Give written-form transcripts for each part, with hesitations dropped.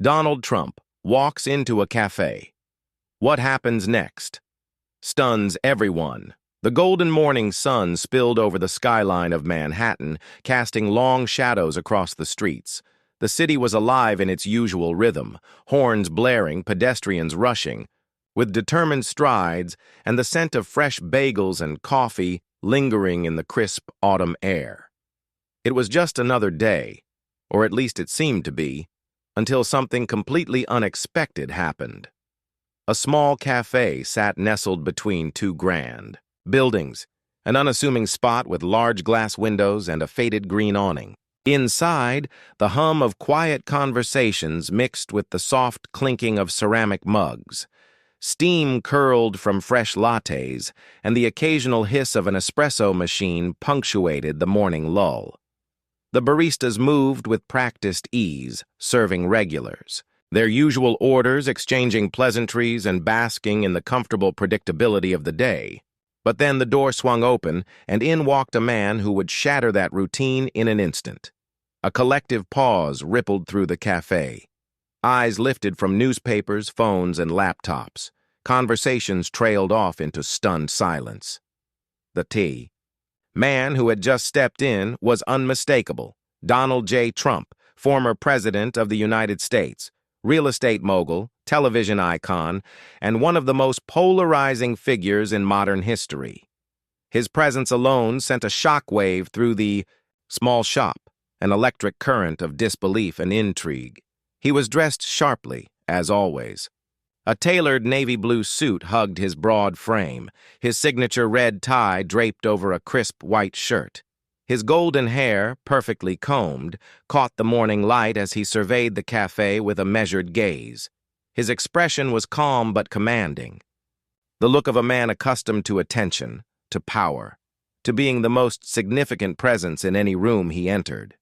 Donald Trump walks into a cafe. What happens next? Stuns everyone. The golden morning sun spilled over the skyline of Manhattan, casting long shadows across the streets. The city was alive in its usual rhythm, horns blaring, pedestrians rushing, with determined strides and the scent of fresh bagels and coffee lingering in the crisp autumn air. It was just another day, or at least it seemed to be, until something completely unexpected happened. A small cafe sat nestled between two grand buildings, an unassuming spot with large glass windows and a faded green awning. Inside, the hum of quiet conversations mixed with the soft clinking of ceramic mugs. Steam curled from fresh lattes, and the occasional hiss of an espresso machine punctuated the morning lull. The baristas moved with practiced ease, serving regulars, their usual orders exchanging pleasantries and basking in the comfortable predictability of the day. But then the door swung open, and in walked a man who would shatter that routine in an instant. A collective pause rippled through the cafe. Eyes lifted from newspapers, phones, and laptops. Conversations trailed off into stunned silence. The man who had just stepped in was unmistakable. Donald J. Trump, former President of the United States, real estate mogul, television icon, and one of the most polarizing figures in modern history. His presence alone sent a shockwave through the small shop, an electric current of disbelief and intrigue. He was dressed sharply, as always. A tailored navy blue suit hugged his broad frame, his signature red tie draped over a crisp white shirt. His golden hair, perfectly combed, caught the morning light as he surveyed the cafe with a measured gaze. His expression was calm but commanding, the look of a man accustomed to attention, to power, to being the most significant presence in any room he entered.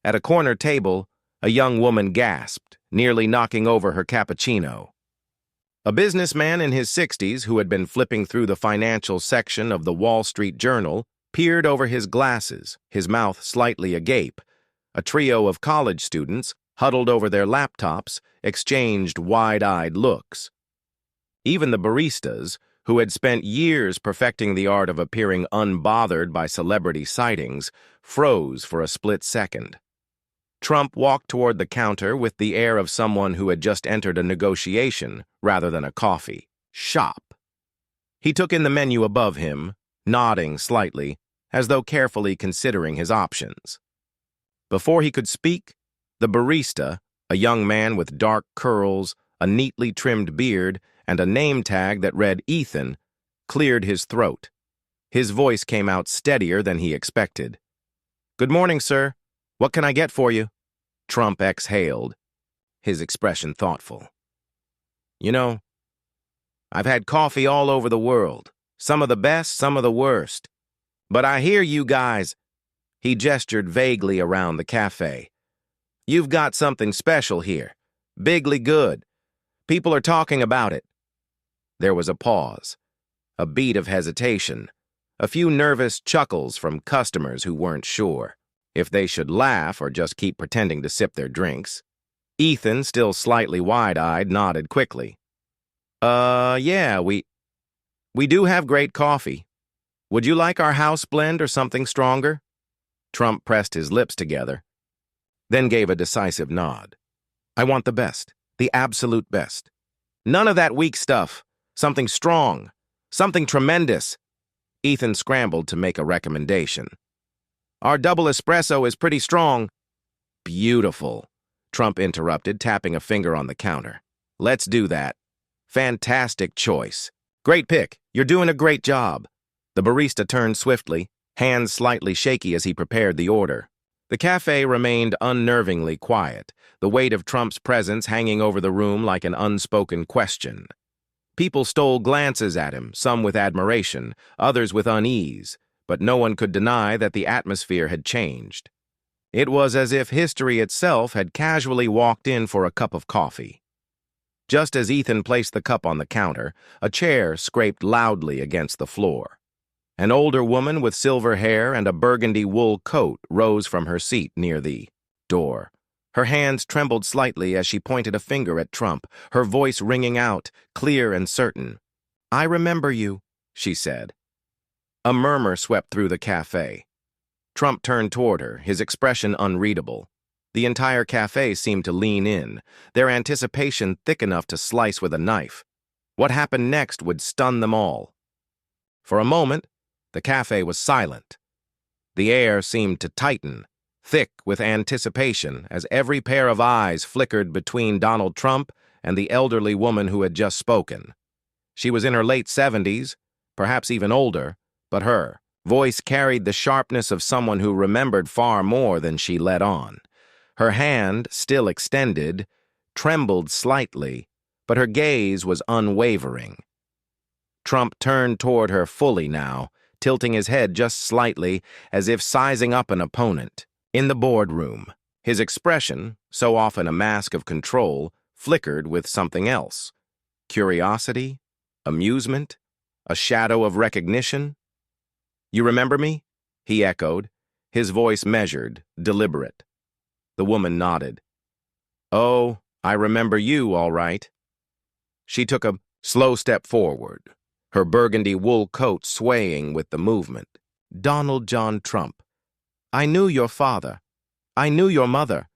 At a corner table, a young woman gasped, nearly knocking over her cappuccino. A businessman in his 60s who had been flipping through the financial section of the Wall Street Journal peered over his glasses, his mouth slightly agape. A trio of college students, huddled over their laptops, exchanged wide-eyed looks. Even the baristas, who had spent years perfecting the art of appearing unbothered by celebrity sightings, froze for a split second. Trump walked toward the counter with the air of someone who had just entered a negotiation rather than a coffee shop. He took in the menu above him, nodding slightly, as though carefully considering his options. Before he could speak, the barista, a young man with dark curls, a neatly trimmed beard, and a name tag that read Ethan, cleared his throat. His voice came out steadier than he expected. "Good morning, sir. What can I get for you?" Trump exhaled, his expression thoughtful. "You know, I've had coffee all over the world, some of the best, some of the worst. But I hear you guys," he gestured vaguely around the cafe. "You've got something special here, bigly good. People are talking about it." There was a pause, a beat of hesitation, a few nervous chuckles from customers who weren't sure if they should laugh or just keep pretending to sip their drinks. Ethan, still slightly wide-eyed, nodded quickly. Yeah, we do have great coffee. Would you like our house blend or something stronger?" Trump pressed his lips together, then gave a decisive nod. "I want the best, the absolute best. None of that weak stuff. Something strong, something tremendous." Ethan scrambled to make a recommendation. "Our double espresso is pretty strong." "Beautiful," Trump interrupted, tapping a finger on the counter. "Let's do that. Fantastic choice. Great pick. You're doing a great job." The barista turned swiftly, hands slightly shaky as he prepared the order. The cafe remained unnervingly quiet, the weight of Trump's presence hanging over the room like an unspoken question. People stole glances at him, some with admiration, others with unease, but no one could deny that the atmosphere had changed. It was as if history itself had casually walked in for a cup of coffee. Just as Ethan placed the cup on the counter, a chair scraped loudly against the floor. An older woman with silver hair and a burgundy wool coat rose from her seat near the door. Her hands trembled slightly as she pointed a finger at Trump, her voice ringing out, clear and certain. "I remember you," she said. A murmur swept through the cafe. Trump turned toward her, his expression unreadable. The entire cafe seemed to lean in, their anticipation thick enough to slice with a knife. What happened next would stun them all. For a moment, the cafe was silent. The air seemed to tighten, thick with anticipation, as every pair of eyes flickered between Donald Trump and the elderly woman who had just spoken. She was in her late 70s, perhaps even older, but her voice carried the sharpness of someone who remembered far more than she let on. Her hand, still extended, trembled slightly, but her gaze was unwavering. Trump turned toward her fully now, tilting his head just slightly, as if sizing up an opponent. In the boardroom, his expression, so often a mask of control, flickered with something else. Curiosity? Amusement? A shadow of recognition? "You remember me?" he echoed, his voice measured, deliberate. The woman nodded. "Oh, I remember you, all right." She took a slow step forward, her burgundy wool coat swaying with the movement. "Donald John Trump. I knew your father. I knew your mother."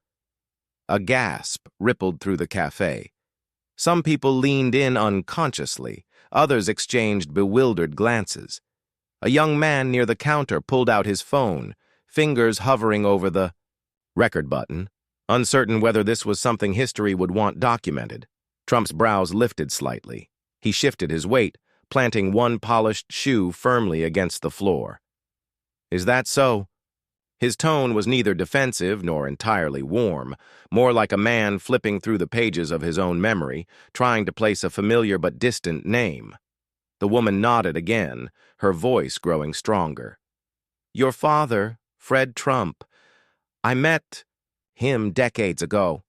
A gasp rippled through the cafe. Some people leaned in unconsciously, others exchanged bewildered glances. A young man near the counter pulled out his phone, fingers hovering over the record button, uncertain whether this was something history would want documented. Trump's brows lifted slightly. He shifted his weight, planting one polished shoe firmly against the floor. "Is that so?" His tone was neither defensive nor entirely warm, more like a man flipping through the pages of his own memory, trying to place a familiar but distant name. The woman nodded again, her voice growing stronger. "Your father, Fred Trump. I met him decades ago.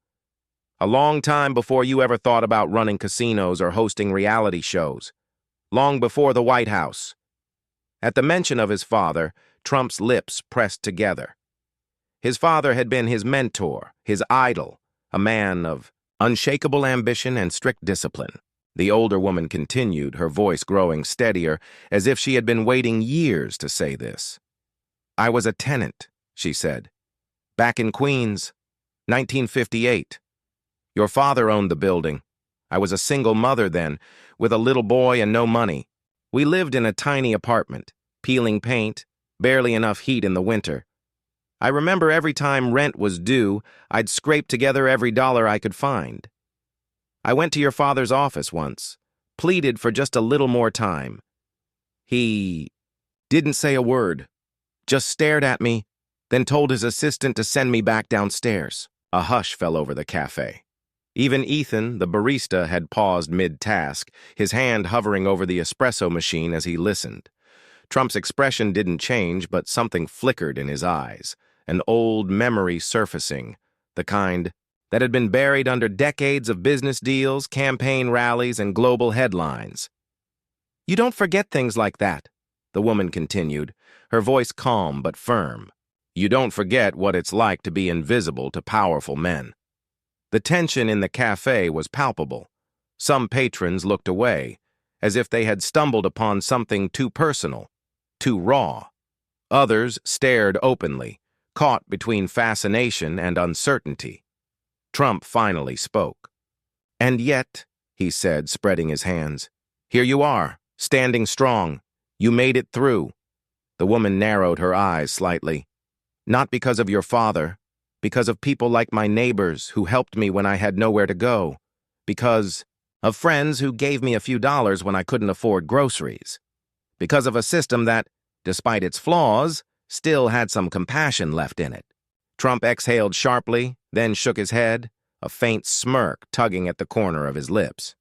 A long time before you ever thought about running casinos or hosting reality shows. Long before the White House." At the mention of his father, Trump's lips pressed together. His father had been his mentor, his idol, a man of unshakable ambition and strict discipline. The older woman continued, her voice growing steadier, as if she had been waiting years to say this. "I was a tenant," she said. "Back in Queens, 1958. Your father owned the building. I was a single mother then, with a little boy and no money. We lived in a tiny apartment, peeling paint, barely enough heat in the winter. I remember every time rent was due, I'd scrape together every dollar I could find. I went to your father's office once, pleaded for just a little more time. He didn't say a word, just stared at me, then told his assistant to send me back downstairs." A hush fell over the cafe. Even Ethan, the barista, had paused mid-task, his hand hovering over the espresso machine as he listened. Trump's expression didn't change, but something flickered in his eyes, an old memory surfacing, the kind that had been buried under decades of business deals, campaign rallies, and global headlines. "You don't forget things like that," the woman continued, her voice calm but firm. "You don't forget what it's like to be invisible to powerful men." The tension in the cafe was palpable. Some patrons looked away, as if they had stumbled upon something too personal, too raw. Others stared openly, caught between fascination and uncertainty. Trump finally spoke. "And yet," he said, spreading his hands, "here you are, standing strong. You made it through." The woman narrowed her eyes slightly. "Not because of your father, because of people like my neighbors who helped me when I had nowhere to go, because of friends who gave me a few dollars when I couldn't afford groceries, because of a system that, despite its flaws, still had some compassion left in it." Trump exhaled sharply, then shook his head, a faint smirk tugging at the corner of his lips.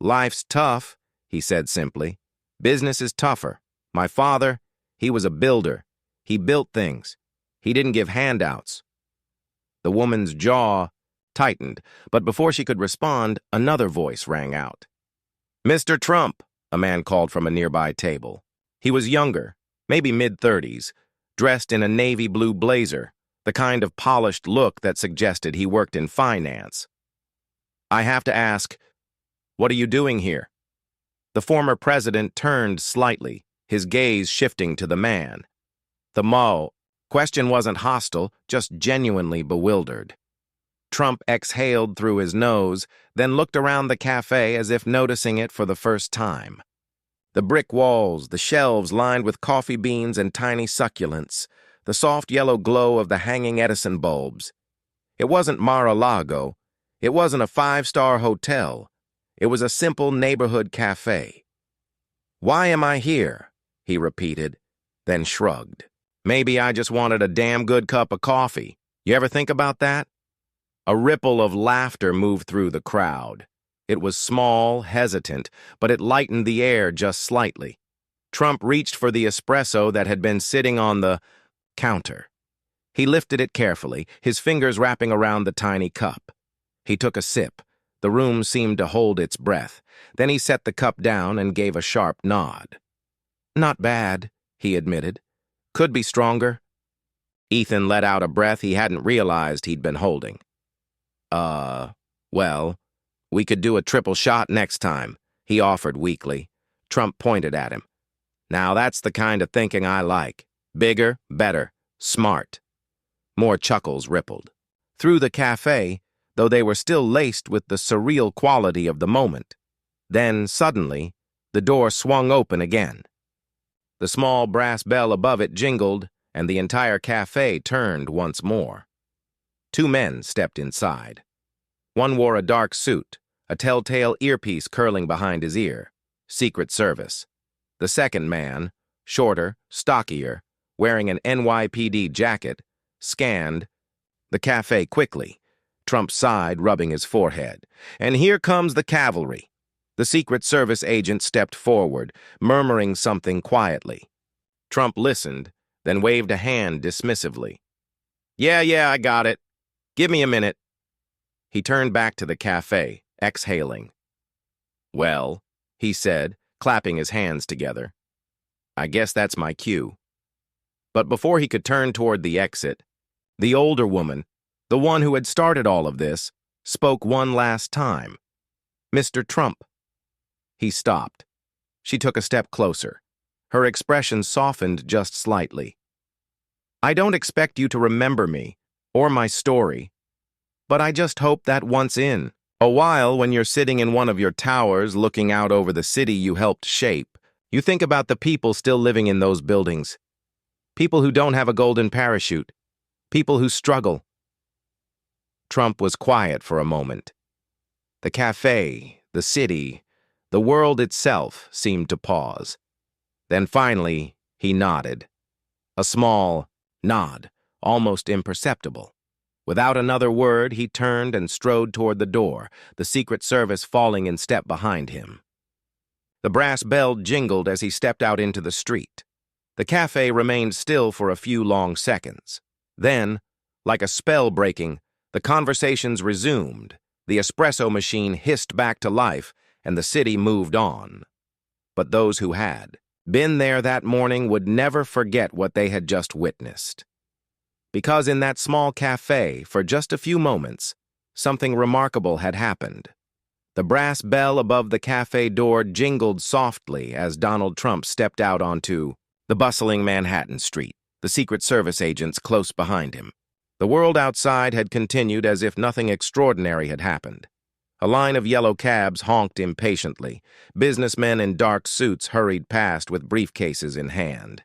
"Life's tough," he said simply. "Business is tougher. My father, he was a builder. He built things. He didn't give handouts." The woman's jaw tightened, but before she could respond, another voice rang out. "Mr. Trump," a man called from a nearby table. He was younger, maybe mid-30s, dressed in a navy blue blazer, the kind of polished look that suggested he worked in finance. "I have to ask, what are you doing here?" The former president turned slightly, his gaze shifting to the man. The question wasn't hostile, just genuinely bewildered. Trump exhaled through his nose, then looked around the cafe as if noticing it for the first time. The brick walls, the shelves lined with coffee beans and tiny succulents, the soft yellow glow of the hanging Edison bulbs. It wasn't Mar-a-Lago. It wasn't a five-star hotel. It was a simple neighborhood cafe. "Why am I here?" he repeated, then shrugged. "Maybe I just wanted a damn good cup of coffee. You ever think about that?" A ripple of laughter moved through the crowd. It was small, hesitant, but it lightened the air just slightly. Trump reached for the espresso that had been sitting on the counter. He lifted it carefully, his fingers wrapping around the tiny cup. He took a sip. The room seemed to hold its breath. Then he set the cup down and gave a sharp nod. "Not bad," he admitted. "Could be stronger." Ethan let out a breath he hadn't realized he'd been holding. Well, we could do a triple shot next time," he offered weakly. Trump pointed at him. "Now that's the kind of thinking I like. Bigger, better, smart." More chuckles rippled through the cafe, though they were still laced with the surreal quality of the moment. Then, suddenly, the door swung open again. The small brass bell above it jingled, and the entire cafe turned once more. Two men stepped inside. One wore a dark suit, a telltale earpiece curling behind his ear. Secret Service. The second man, shorter, stockier, wearing an NYPD jacket, scanned the cafe quickly. Trump sighed, rubbing his forehead. "And here comes the cavalry." The Secret Service agent stepped forward, murmuring something quietly. Trump listened, then waved a hand dismissively. Yeah, I got it. Give me a minute." He turned back to the cafe, exhaling. "Well," he said, clapping his hands together. "I guess that's my cue." But before he could turn toward the exit, the older woman, the one who had started all of this, spoke one last time. "Mr. Trump." He stopped. She took a step closer. Her expression softened just slightly. "I don't expect you to remember me, or my story, but I just hope that once in a while, when you're sitting in one of your towers looking out over the city you helped shape, you think about the people still living in those buildings. People who don't have a golden parachute. People who struggle." Trump was quiet for a moment. The cafe, the city, the world itself seemed to pause. Then finally, he nodded. A small nod, almost imperceptible. Without another word, he turned and strode toward the door, the Secret Service falling in step behind him. The brass bell jingled as he stepped out into the street. The cafe remained still for a few long seconds. Then, like a spell breaking, the conversations resumed, the espresso machine hissed back to life, and the city moved on. But those who had been there that morning would never forget what they had just witnessed. Because in that small cafe, for just a few moments, something remarkable had happened. The brass bell above the cafe door jingled softly as Donald Trump stepped out onto the bustling Manhattan street, the Secret Service agents close behind him. The world outside had continued as if nothing extraordinary had happened. A line of yellow cabs honked impatiently. Businessmen in dark suits hurried past with briefcases in hand,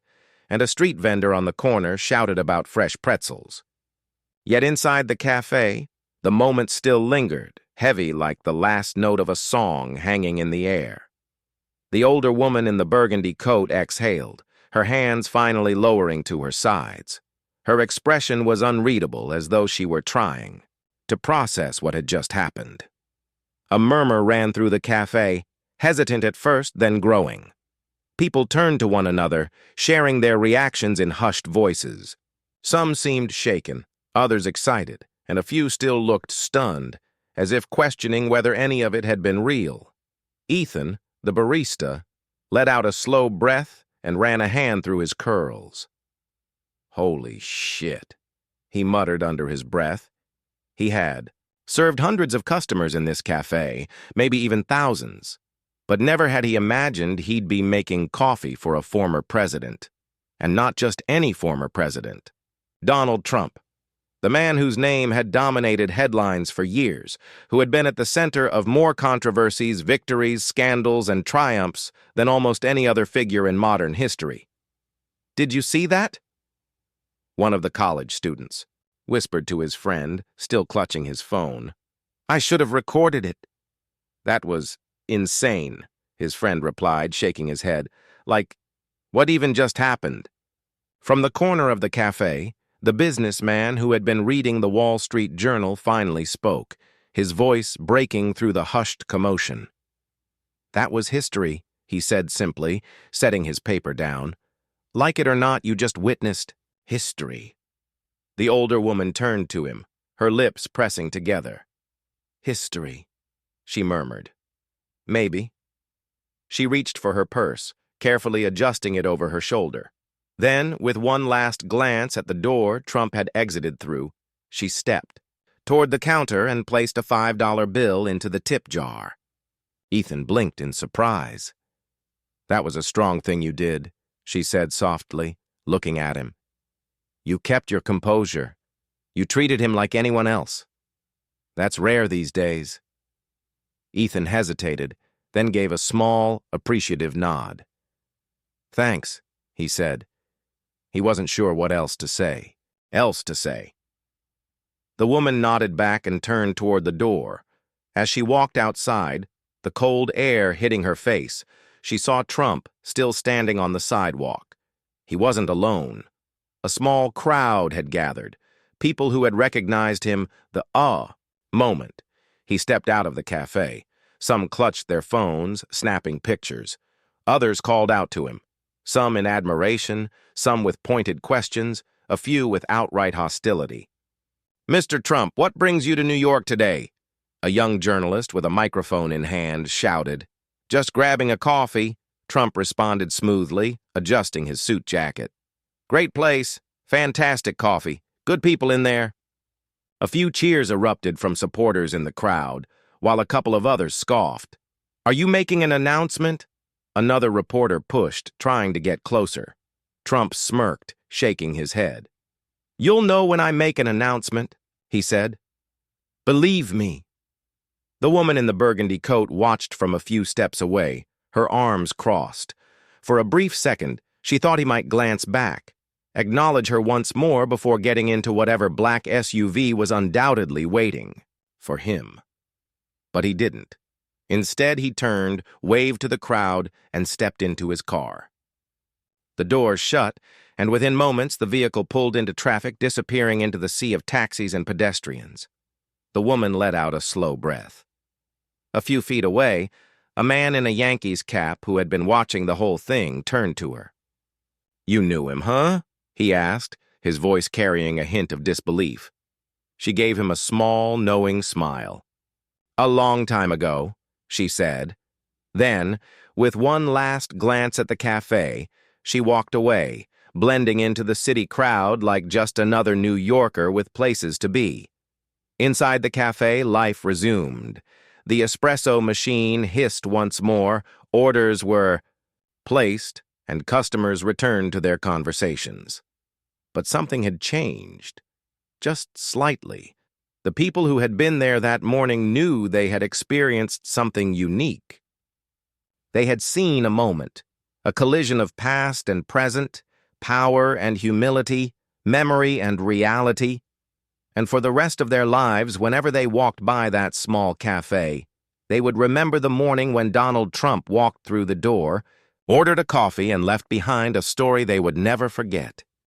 and a street vendor on the corner shouted about fresh pretzels. Yet inside the cafe, the moment still lingered, heavy like the last note of a song hanging in the air. The older woman in the burgundy coat exhaled, her hands finally lowering to her sides. Her expression was unreadable, as though she were trying to process what had just happened. A murmur ran through the cafe, hesitant at first, then growing. People turned to one another, sharing their reactions in hushed voices. Some seemed shaken, others excited, and a few still looked stunned, as if questioning whether any of it had been real. Ethan, the barista, let out a slow breath and ran a hand through his curls. "Holy shit," he muttered under his breath. He had served hundreds of customers in this cafe, maybe even thousands, but never had he imagined he'd be making coffee for a former president. And not just any former president. Donald Trump, the man whose name had dominated headlines for years, who had been at the center of more controversies, victories, scandals, and triumphs than almost any other figure in modern history. "Did you see that?" One of the college students whispered to his friend, still clutching his phone. "I should have recorded it." "That was insane," his friend replied, shaking his head. "Like, what even just happened?" From the corner of the cafe, the businessman who had been reading the Wall Street Journal finally spoke, his voice breaking through the hushed commotion. "That was history," he said simply, setting his paper down. "Like it or not, you just witnessed history." The older woman turned to him, her lips pressing together. "History," she murmured. "Maybe." She reached for her purse, carefully adjusting it over her shoulder. Then, with one last glance at the door Trump had exited through, she stepped toward the counter and placed a $5 bill into the tip jar. Ethan blinked in surprise. "That was a strong thing you did," she said softly, looking at him. "You kept your composure. You treated him like anyone else. That's rare these days." Ethan hesitated, then gave a small, appreciative nod. "Thanks," he said. He wasn't sure what else to say. The woman nodded back and turned toward the door. As she walked outside, the cold air hitting her face, she saw Trump still standing on the sidewalk. He wasn't alone. A small crowd had gathered, people who had recognized him the moment he stepped out of the cafe. Some clutched their phones, snapping pictures. Others called out to him, some in admiration, some with pointed questions, a few with outright hostility. "Mr. Trump, what brings you to New York today?" A young journalist with a microphone in hand shouted. "Just grabbing a coffee," Trump responded smoothly, adjusting his suit jacket. "Great place, fantastic coffee, good people in there." A few cheers erupted from supporters in the crowd, while a couple of others scoffed. "Are you making an announcement?" Another reporter pushed, trying to get closer. Trump smirked, shaking his head. "You'll know when I make an announcement," he said. "Believe me." The woman in the burgundy coat watched from a few steps away, her arms crossed. For a brief second, she thought he might glance back, acknowledge her once more before getting into whatever black SUV was undoubtedly waiting for him. But he didn't. Instead, he turned, waved to the crowd, and stepped into his car. The doors shut, and within moments the vehicle pulled into traffic, disappearing into the sea of taxis and pedestrians. The woman let out a slow breath. A few feet away, a man in a Yankees cap who had been watching the whole thing turned to her. "You knew him, huh?" he asked, his voice carrying a hint of disbelief. She gave him a small, knowing smile. "A long time ago," she said. Then, with one last glance at the cafe, she walked away, blending into the city crowd like just another New Yorker with places to be. Inside the cafe, life resumed. The espresso machine hissed once more, orders were placed, and customers returned to their conversations. But something had changed, just slightly. The people who had been there that morning knew they had experienced something unique. They had seen a moment, a collision of past and present, power and humility, memory and reality. And for the rest of their lives, whenever they walked by that small cafe, they would remember the morning when Donald Trump walked through the door, ordered a coffee, and left behind a story they would never forget.